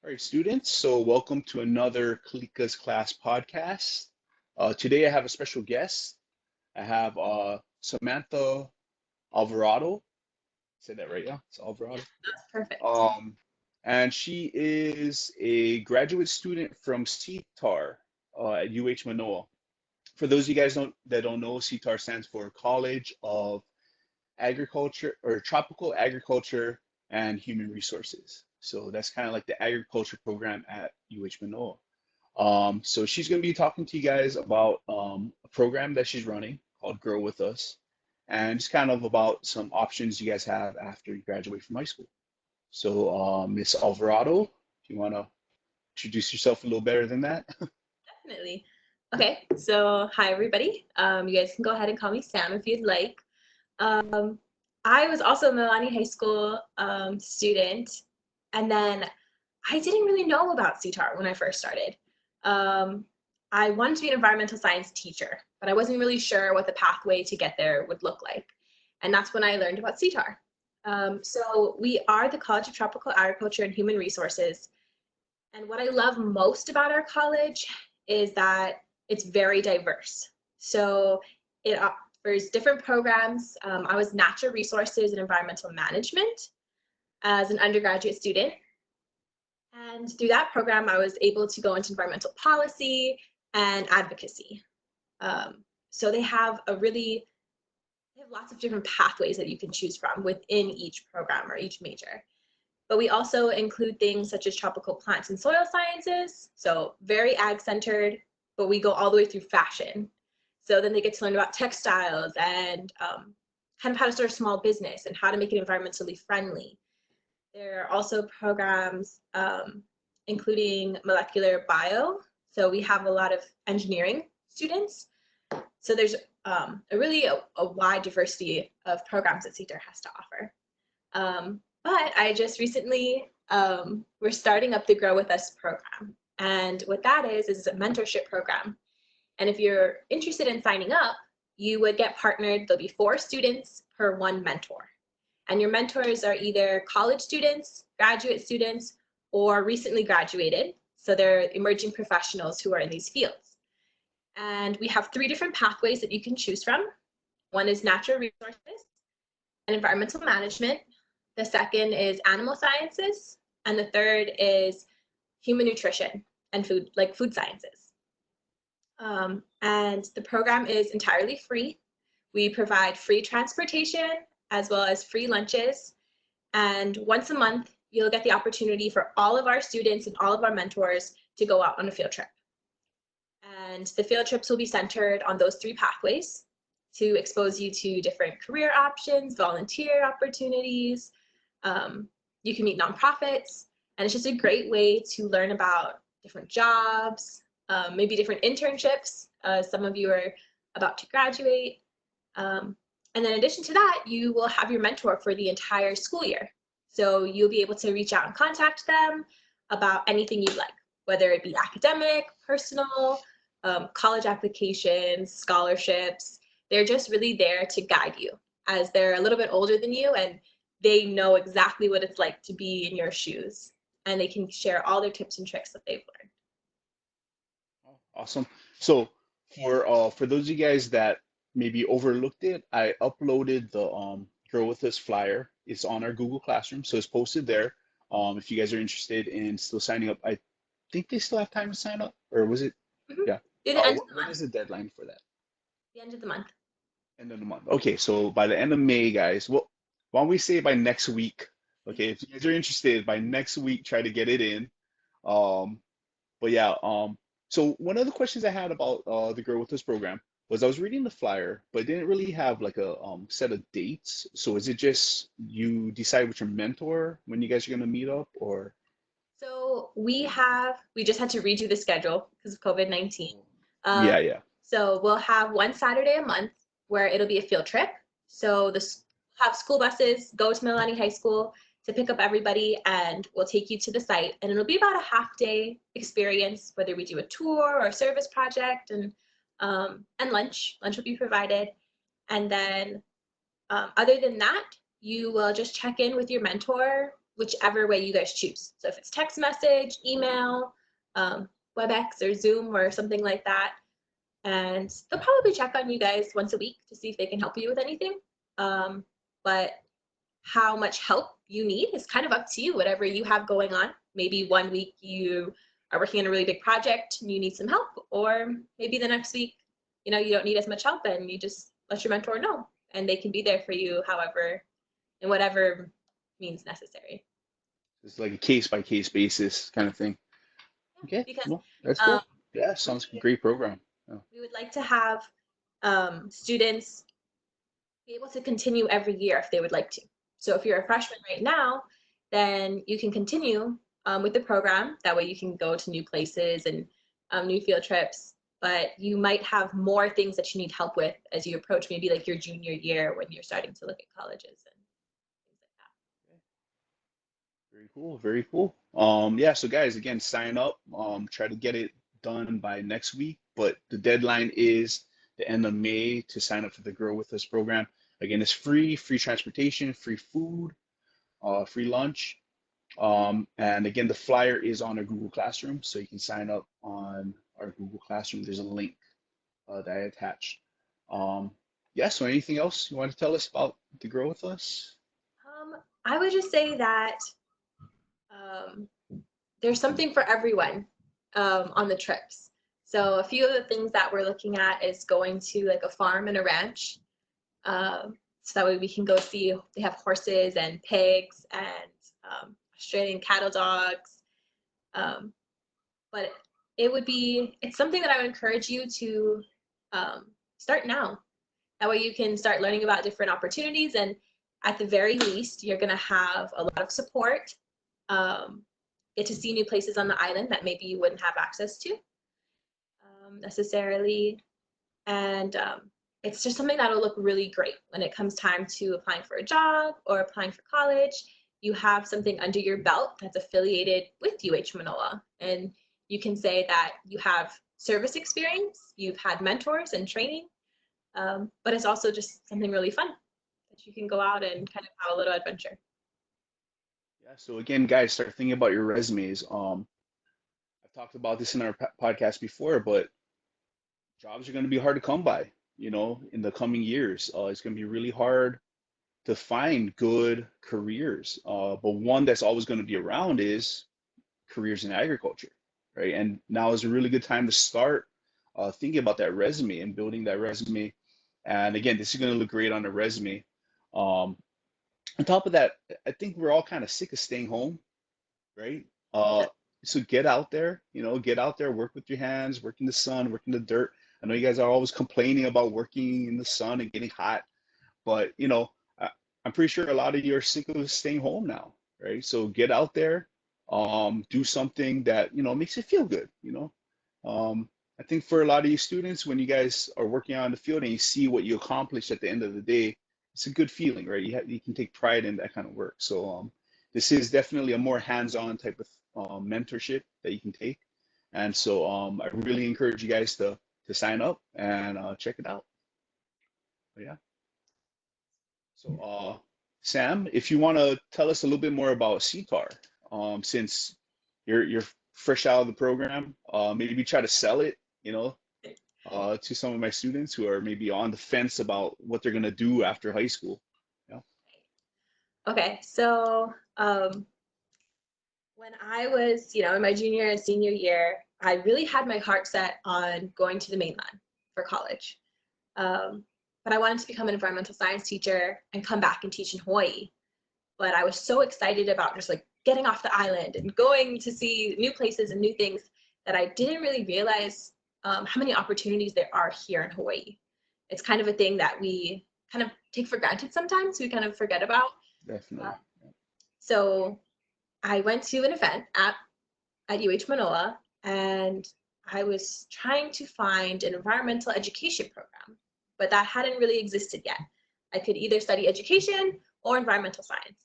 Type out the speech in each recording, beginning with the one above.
All right, students. So welcome to another Calica's class podcast. Today I have a special guest. I have Samantha Alvarado. Say that right, yeah? It's Alvarado. That's perfect. Um, and she is a graduate student from CTAHR at UH Manoa. For those of you guys that don't know, CTAHR stands for College of Agriculture or Tropical Agriculture and Human Resources. So that's kind of like the agriculture program at UH Manoa. So she's going to be talking to you guys about a program that she's running called Grow With Us, and just kind of about some options you guys have after you graduate from high school. So, Miss Alvarado, if you want to introduce yourself a little better than that. Definitely. Okay, so hi everybody. You guys can go ahead and call me Sam if you'd like. Um, I was also a Milani High School student, and then I didn't really know about CTAR when I first started. Um, I wanted to be an environmental science teacher, but I wasn't really sure what the pathway to get there would look like. And that's when I learned about CTAR. So we are the College of Tropical Agriculture and Human Resources. And what I love most about our college is that it's very diverse. So it offers different programs. I was natural resources and environmental management as an undergraduate student. And through that program, I was able to go into environmental policy and advocacy. So they have lots of different pathways that you can choose from within each program or each major. But we also include things such as tropical plants and soil sciences, so very ag-centered, but we go all the way through fashion. So then they get to learn about textiles and kind of how to start a small business and how to make it environmentally friendly. There are also programs including molecular bio. So we have a lot of engineering students. So there's a wide diversity of programs that CTAHR has to offer. But I just recently, we're starting up the Grow With Us program. And what that is a mentorship program. And if you're interested in signing up, you would get partnered. There'll be 4 students per 1 mentor. And your mentors are either college students, graduate students, or recently graduated. So they're emerging professionals who are in these fields. And we have 3 different pathways that you can choose from. One is natural resources and environmental management. The second is animal sciences. And the third is human nutrition and food, like food sciences. And the program is entirely free. We provide free transportation as well as free lunches. And once a month, you'll get the opportunity for all of our students and all of our mentors to go out on a field trip. And the field trips will be centered on those 3 pathways to expose you to different career options, volunteer opportunities. You can meet nonprofits, and it's just a great way to learn about different jobs, maybe different internships. Some of you are about to graduate. And then in addition to that, you will have your mentor for the entire school year. So you'll be able to reach out and contact them about anything you'd like, whether it be academic, personal, college applications, scholarships. They're just really there to guide you as they're a little bit older than you and they know exactly what it's like to be in your shoes, and they can share all their tips and tricks that they've learned. Awesome. So for those of you guys that maybe overlooked it, I uploaded the Grow With Us flyer. It's on our Google Classroom, so it's posted there. If you guys are interested in still signing up, I think they still have time to sign up, or was it? Mm-hmm. Yeah. Through the end of the When month. is the deadline for that? The end of the month. End of the month. Okay, so by the end of May, guys, well, why don't we say by next week? Okay, if you guys are interested, by next week, try to get it in. Um, but yeah, so one of the questions I had about the Girl With Us program was I was reading the flyer, but it didn't really have like a set of dates. So is it just you decide with your mentor when you guys are gonna meet up, or? So we just had to redo the schedule because of COVID-19. Um, Yeah, yeah. so we'll have one Saturday a month where it'll be a field trip. So have school buses go to Milani High School to pick up everybody, and we'll take you to the site. And it'll be about a half-day experience, whether we do a tour or a service project, and lunch. Lunch will be provided. And then other than that, you will just check in with your mentor whichever way you guys choose. So if it's text message, email, WebEx or Zoom or something like that. And they'll probably check on you guys once a week to see if they can help you with anything. But how much help you need is kind of up to you, whatever you have going on. Maybe one week you are working on a really big project and you need some help, or maybe the next week, you don't need as much help and you just let your mentor know and they can be there for you however, in whatever means necessary. It's like a case by case basis kind of thing. Okay, Because well, that's um, cool. Yeah, sounds like a great program. Yeah. we would like to have students be able to continue every year if they would like to. So if you're a freshman right now, then you can continue with the program. That way you can go to new places and new field trips, but you might have more things that you need help with as you approach maybe like your junior year when you're starting to look at colleges and things like that. Very cool, very cool. Yeah, so guys, again, sign up. Try to get it done by next week, but the deadline is the end of May to sign up for the Grow With Us program. Again, it's free transportation, free food, free lunch. And again, the flyer is on our Google Classroom, so you can sign up on our Google Classroom. There's a link that I attached. Yeah, so anything else you want to tell us about the Grow With Us? I would just say that there's something for everyone on the trips. So a few of the things that we're looking at is going to like a farm and a ranch. So that way we can go see, they have horses and pigs and Australian cattle dogs. But it's something that I would encourage you to start now. That way you can start learning about different opportunities, and at the very least, you're gonna have a lot of support, get to see new places on the island that maybe you wouldn't have access to necessarily. And it's just something that'll look really great when it comes time to applying for a job or applying for college. You have something under your belt that's affiliated with UH Manoa, and you can say that you have service experience, you've had mentors and training, but it's also just something really fun that you can go out and kind of have a little adventure. Yeah, so again, guys, start thinking about your resumes. I've talked about this in our podcast before, but jobs are going to be hard to come by, in the coming years. It's going to be really hard to find good careers. But one that's always going to be around is careers in agriculture, right? And now is a really good time to start thinking about that resume and building that resume. And again, this is going to look great on a resume. On top of that, I think we're all kind of sick of staying home, right? Uh, so get out there, get out there, work with your hands, work in the sun, work in the dirt. I know you guys are always complaining about working in the sun and getting hot, but I'm pretty sure a lot of you are sick of staying home now, right? So get out there, do something that makes you feel good. I think for a lot of you students, when you guys are working out in the field and you see what you accomplish at the end of the day, it's a good feeling, right? You can take pride in that kind of work. So this is definitely a more hands-on type of mentorship that you can take. And so I really encourage you guys to sign up and check it out. But yeah. So Sam, if you want to tell us a little bit more about CTAHR, since you're fresh out of the program, maybe try to sell it, to some of my students who are maybe on the fence about what they're gonna do after high school. Yeah. Okay, so when I was, in my junior and senior year, I really had my heart set on going to the mainland for college. But I wanted to become an environmental science teacher and come back and teach in Hawaii. But I was so excited about just like getting off the island and going to see new places and new things that I didn't really realize how many opportunities there are here in Hawaii. It's kind of a thing that we kind of take for granted sometimes, we kind of forget about. Definitely. So I went to an event at UH Manoa, and I was trying to find an environmental education program, but that hadn't really existed yet. I could either study education or environmental science.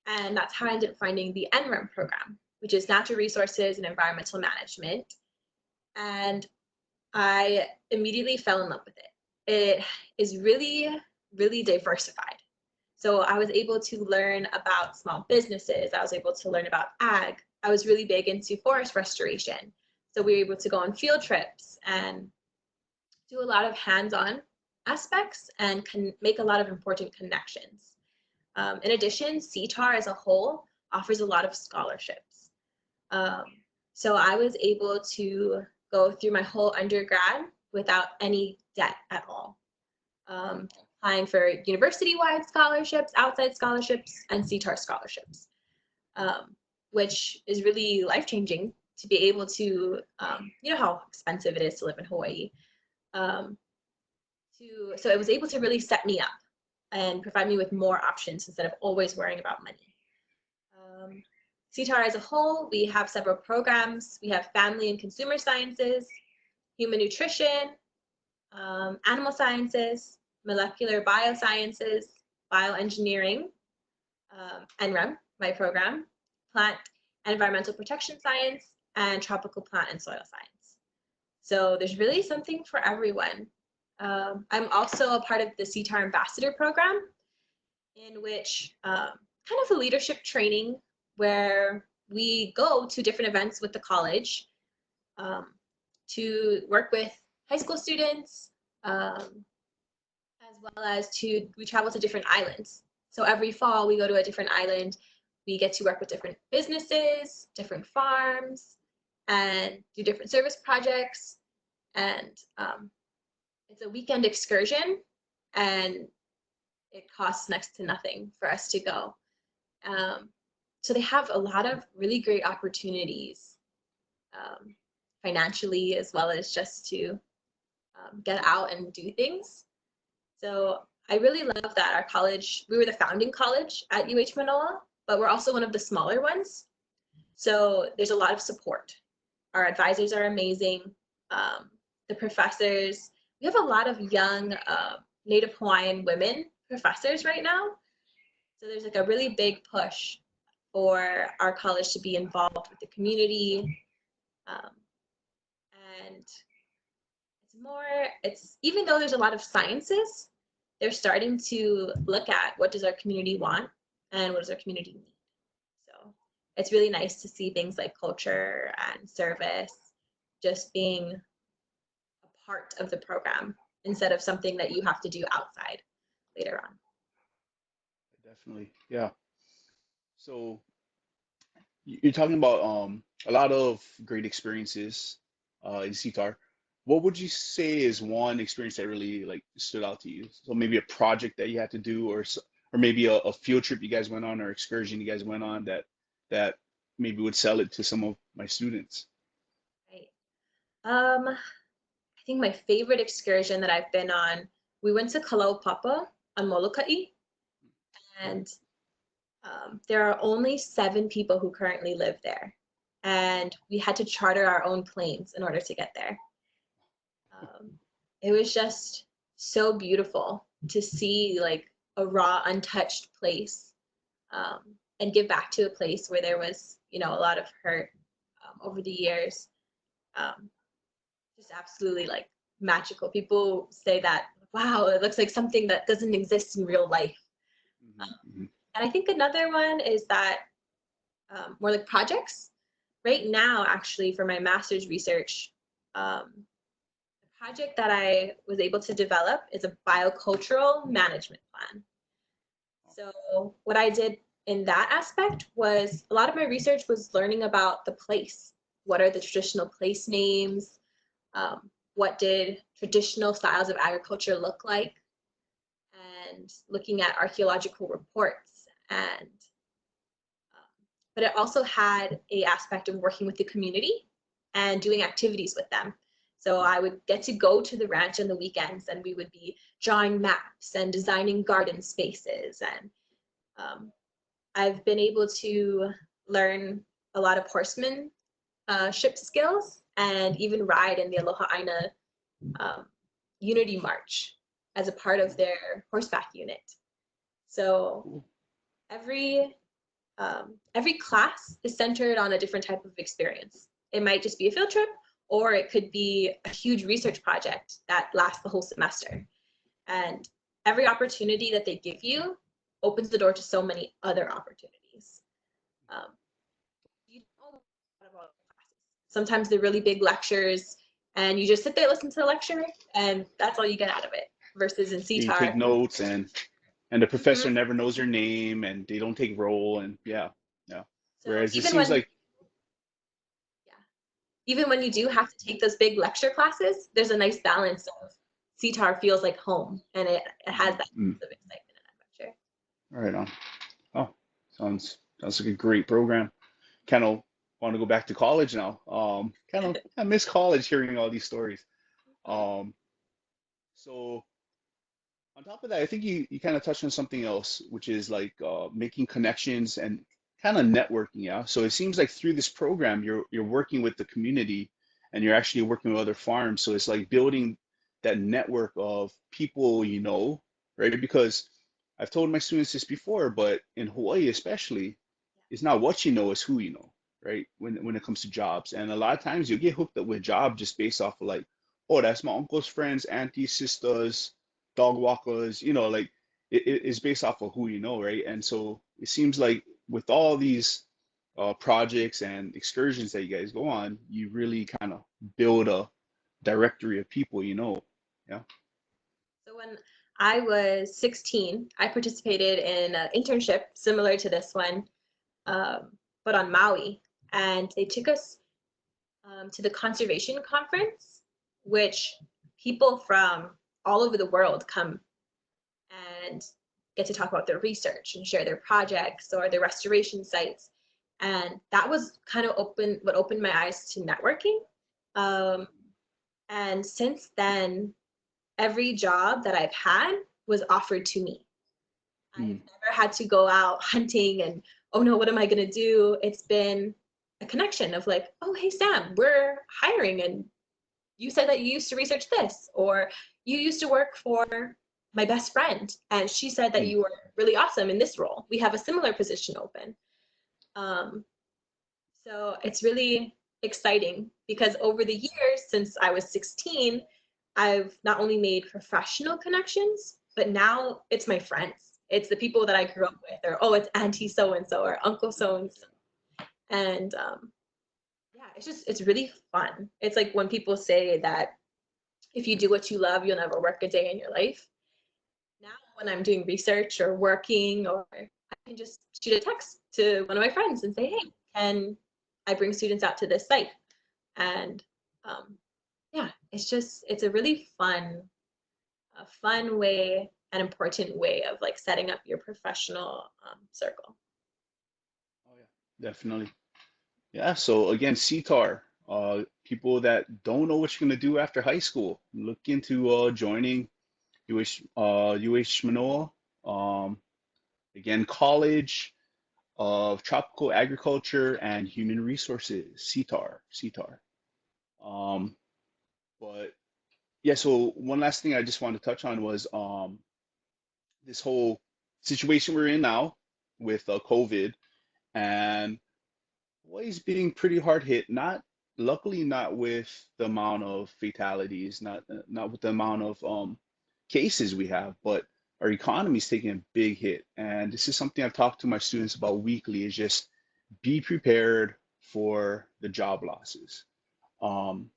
And that's how I ended up finding the NREM program, which is Natural Resources and Environmental Management. And I immediately fell in love with it. It is really, really diversified. So I was able to learn about small businesses. I was able to learn about ag. I was really big into forest restoration. So we were able to go on field trips and do a lot of hands-on aspects and can make a lot of important connections. In addition, CTAHR as a whole offers a lot of scholarships. So I was able to go through my whole undergrad without any debt at all. Applying for university-wide scholarships, outside scholarships, and CTAHR scholarships, which is really life-changing to be able to, you know how expensive it is to live in Hawaii. So it was able to really set me up and provide me with more options instead of always worrying about money. CTAHR as a whole, we have several programs. We have family and consumer sciences, human nutrition, animal sciences, molecular biosciences, bioengineering, NREM, my program, plant and environmental protection science, and tropical plant and soil science. So there's really something for everyone. I'm also a part of the CTAHR Ambassador Program, in which kind of a leadership training where we go to different events with the college to work with high school students, as well as we travel to different islands. So every fall we go to a different island. We get to work with different businesses, different farms, and do different service projects. And it's a weekend excursion, and it costs next to nothing for us to go. So they have a lot of really great opportunities financially, as well as just to get out and do things. So I really love that our college, we were the founding college at UH Manoa, but we're also one of the smaller ones. So there's a lot of support. Our advisors are amazing. The professors, we have a lot of young Native Hawaiian women professors right now. So there's like a really big push for our college to be involved with the community. And even though there's a lot of sciences, they're starting to look at what does our community want and what does our community need. So it's really nice to see things like culture and service just being a part of the program instead of something that you have to do outside later on. Definitely, yeah. So you're talking about a lot of great experiences in CTAR. What would you say is one experience that really like stood out to you? So maybe a project that you had to do, or maybe a field trip you guys went on, or excursion you guys went on that maybe would sell it to some of my students. Right. I think my favorite excursion that I've been on, we went to Kalaupapa on Molokai, and there are only 7 people who currently live there, and we had to charter our own planes in order to get there. It was just so beautiful to see like a raw, untouched place, and give back to a place where there was, you know, a lot of hurt over the years. Just absolutely like magical. People say that, wow, it looks like something that doesn't exist in real life. Mm-hmm. And I think another one is that more like projects. Right now, actually, for my master's research, the project that I was able to develop is a biocultural management plan. So what I did in that aspect was a lot of my research was learning about the place. What are the traditional place names? What did traditional styles of agriculture look like? And looking at archaeological reports. And but it also had an aspect of working with the community and doing activities with them. So I would get to go to the ranch on the weekends, and we would be drawing maps and designing garden spaces. And I've been able to learn a lot of horsemanship skills and even ride in the Aloha Aina Unity March as a part of their horseback unit. So every class is centered on a different type of experience. It might just be a field trip, or it could be a huge research project that lasts the whole semester. And every opportunity that they give you opens the door to so many other opportunities. You don't know about classes. Sometimes they're really big lectures and you just sit there, listen to the lecture, and that's all you get out of it. Versus in You take CTAHR, notes, and the professor mhm. never knows your name, and they don't take roll, and yeah, yeah. So Whereas it seems like, yeah, even when you do have to take those big lecture classes, there's a nice balance of CTAHR feels like home, and it has that mm, sense of excitement and adventure. right on. Oh, sounds like a great program. Kind of want to go back to college now. Kind of I miss college, hearing all these stories. Mhm. Um, so on top of that, I think you kind of touched on something else, which is like making connections and kind of networking. Yeah. So it seems like through this program, you're working with the community, and you're actually working with other farms. So it's like building that network of people, right? Because I've told my students this before, but in Hawaii especially, it's not what you know, it's who you know, right? When it comes to jobs. And a lot of times you'll get hooked up with job just based off of like, oh, that's my uncle's friends, aunties, sisters, dog walkers, like it's based off of who you know, right? And so it seems like with all these projects and excursions that you guys go on, you really kind of build a directory of people, Yeah. So when I was 16, I participated in an internship similar to this one, but on Maui. And they took us to the conservation conference, which people from all over the world come and get to talk about their research and share their projects or their restoration sites. And that was kind of what opened my eyes to networking. Um, and since then, every job that I've had was offered to me. I've Mm, never had to go out hunting and, oh no, what am I going to do? It's been a connection of like, oh, hey, Sam, we're hiring and you said that you used to research this, or you used to work for my best friend and she said that mm, you were really awesome in this role. We have a similar position open. Um, so it's really exciting because over the years since I was 16, I've not only made professional connections, but now it's my friends. It's the people that I grew up with, or oh, it's Auntie so and so, or Uncle so and so. And yeah, it's really fun. It's like when people say that if you do what you love, you'll never work a day in your life. Now, when I'm doing research or working, or I can just shoot a text to one of my friends and say, hey, can I bring students out to this site? And um, yeah, it's a really fun way, an important way of like setting up your professional circle. oh yeah, definitely. Yeah, so again, CTAR, people that don't know what you're gonna do after high school, look into joining UH Manoa. Um, Again, College of Tropical Agriculture and Human Resources, CTAR. Um, but yeah, so one last thing I just wanted to touch on was this whole situation we're in now with COVID, and Hawaii's being pretty hard hit. Not luckily, not with the amount of fatalities, not with the amount of cases we have, but our economy is taking a big hit. And this is something I've talked to my students about weekly. Is just be prepared for the job losses. Um,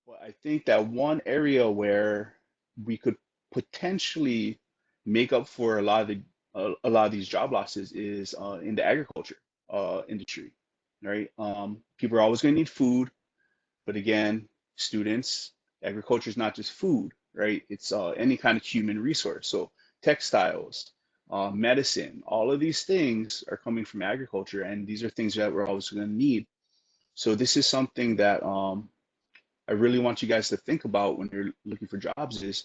but I think that one area where we could potentially make up for a lot of these job losses is in the agriculture industry, right? People are always going to need food, but again, students, agriculture is not just food, right? It's any kind of human resource. So textiles, medicine, all of these things are coming from agriculture, and these are things that we're always going to need. So this is something that I really want you guys to think about when you're looking for jobs, is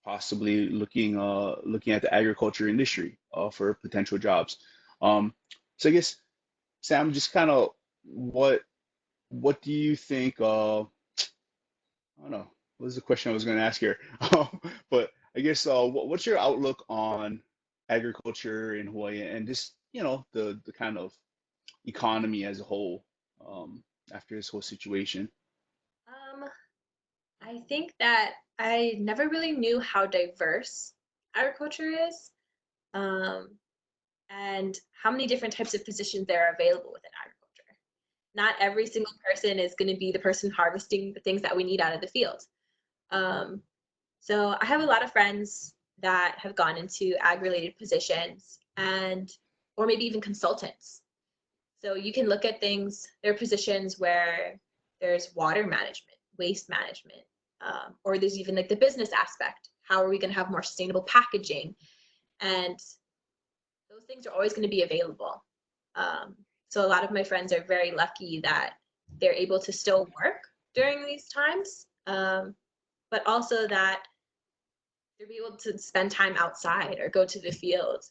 possibly looking at the agriculture industry for potential jobs. Um, so I guess Sam, just kind of what do you think? I don't know. What was the question I was going to ask here? But I guess what's your outlook on agriculture in Hawaii, and just the kind of economy as a whole after this whole situation? Um, I think that I never really knew how diverse agriculture is. and how many different types of positions there are available within agriculture. Not every single person is going to be the person harvesting the things that we need out of the field. So I have a lot of friends that have gone into ag-related positions, and or maybe even consultants. So you can look at things, there are positions where there's water management, waste management, or there's even like the business aspect. How are we going to have more sustainable packaging? And those things are always going to be available. So a lot of my friends are very lucky that they're able to still work during these times, but also that they're able to spend time outside or go to the field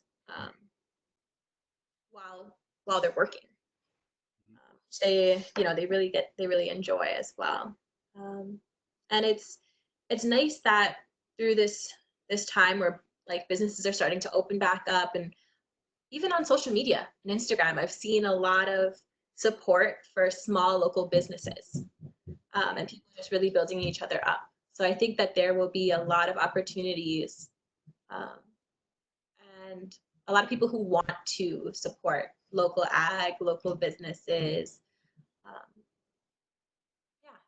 while they're working. They they really enjoy as well. And it's nice that through this time where like businesses are starting to open back up, and even on social media and Instagram, I've seen a lot of support for small local businesses, and people just really building each other up. So I think that there will be a lot of opportunities, and a lot of people who want to support local ag, local businesses.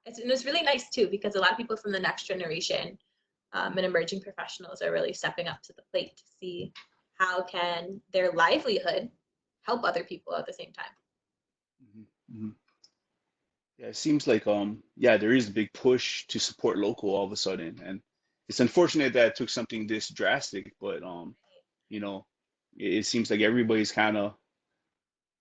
And it's really nice too, because a lot of people from the next generation and emerging professionals are really stepping up to the plate to see how can their livelihood help other people at the same time. Hmm. Yeah, it seems like yeah, there is a big push to support local all of a sudden, and it's unfortunate that it took something this drastic, but you know, it seems like everybody's kind of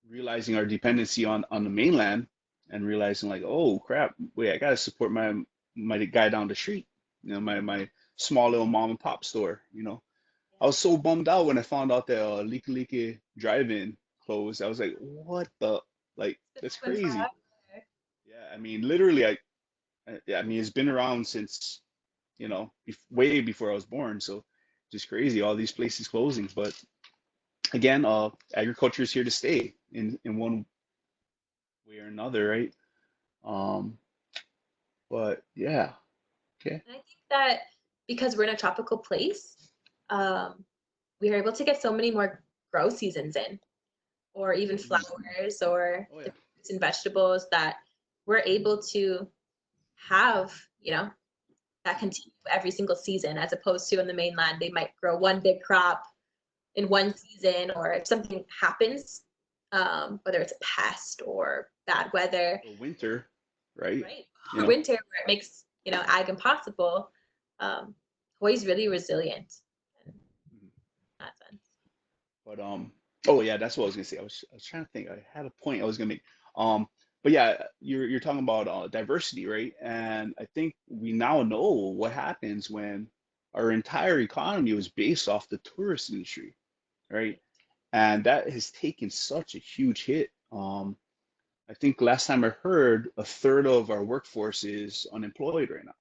realizing our dependency on the mainland and realizing like, oh crap, wait, I gotta support my guy down the street, my small little mom and pop store. I was so bummed out when I found out that Lika Lika Drive-In closed. I was like, what the, like, It's that's been crazy. forever. Yeah, I mean, literally, I mean, it's been around since, way before I was born. So just crazy, all these places closing. But again, agriculture is here to stay in one way or another, right? Um, but yeah, okay. And I think that because we're in a tropical place, um, we are able to get so many more grow seasons in, or even Mm. flowers or Oh the yeah. fruits and vegetables that we're able to have, that continue every single season, as opposed to in the mainland, they might grow one big crop in one season, or if something happens, whether it's a pest or bad weather, Or winter, right? right? You Or know. winter where it makes, ag impossible, Hawaii's really resilient in Mhm. that sense. But oh yeah, that's what I was gonna say. I was trying to think. I had a point I was gonna make. Um, but yeah, you're talking about diversity, right? And I think we now know what happens when our entire economy was based off the tourist industry, right? Right. And that has taken such a huge hit. I think last time I heard, a third of our workforce is unemployed right now,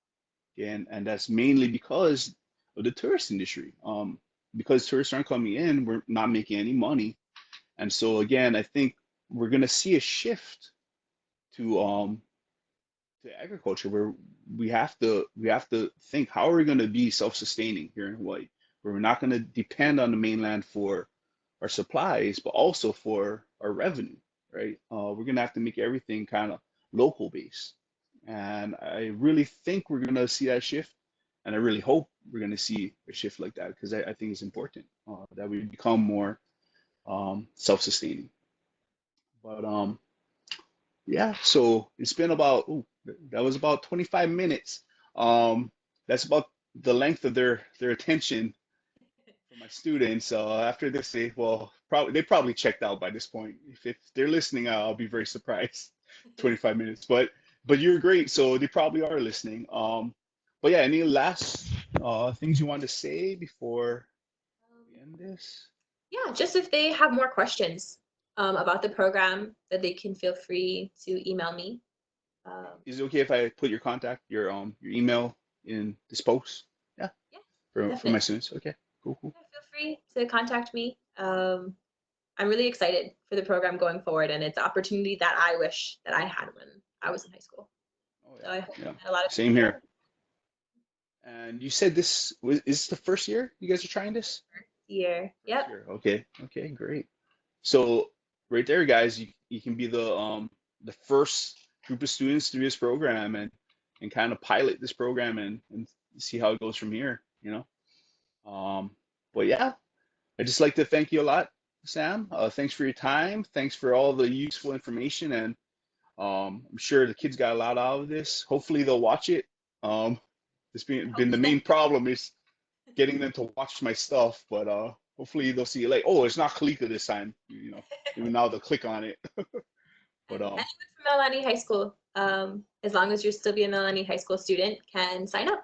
and that's mainly because of the tourist industry. Because tourists aren't coming in, we're not making any money, and so again, I think we're gonna see a shift to agriculture where we have to think, how are we going to be self-sustaining here in Hawaii, where we're not going to depend on the mainland for our supplies, but also for our revenue, right? We're going to have to make everything kind of local based. And I really think we're going to see that shift. And I really hope we're going to see a shift like that, because I think it's important that we become more self-sustaining. But yeah, so it's been about, ooh, that was about 25 minutes. That's about the length of their attention for my students. After this, they probably checked out by this point. If they're listening, I'll be very surprised. 25 minutes, but you're great, so they probably are listening. But yeah, any last things you want to say before we end this? Yeah, just if they have more questions about the program, that they can feel free to email me. Um, Is it okay if I put your email in this post? Yeah, yeah, for my definitely. students. Okay, cool, cool. Yeah, feel free to contact me. I'm really excited for the program going forward, and it's an opportunity that I wish that I had when I was in high school. Oh So I yeah, hope yeah. that a lot of Same people. here. And you said this is the first year you guys are trying this? year. Yep. Sure. Okay. Okay. Great. So right there, guys, you can be the first group of students through this program and kind of pilot this program and see how it goes from here. You know. But yeah, I'd just like to thank you a lot, Sam. Thanks for your time. Thanks for all the useful information, and I'm sure the kids got a lot out of this. Hopefully they'll watch it. It's been the main problem is getting them to watch my stuff, but hopefully they'll see it like, oh, it's not Calica this time. You know, even now they'll click on it. But Anyone from Milani High School, as long as you're still be a Milani High School student, can sign up.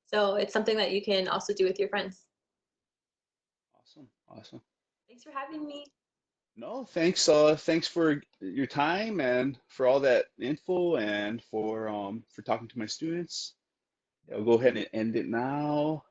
So it's something that you can also do with your friends. awesome, awesome. Thanks for having me. No, thanks. Thanks for your time and for all that info and for talking to my students. I'll go ahead and end it now.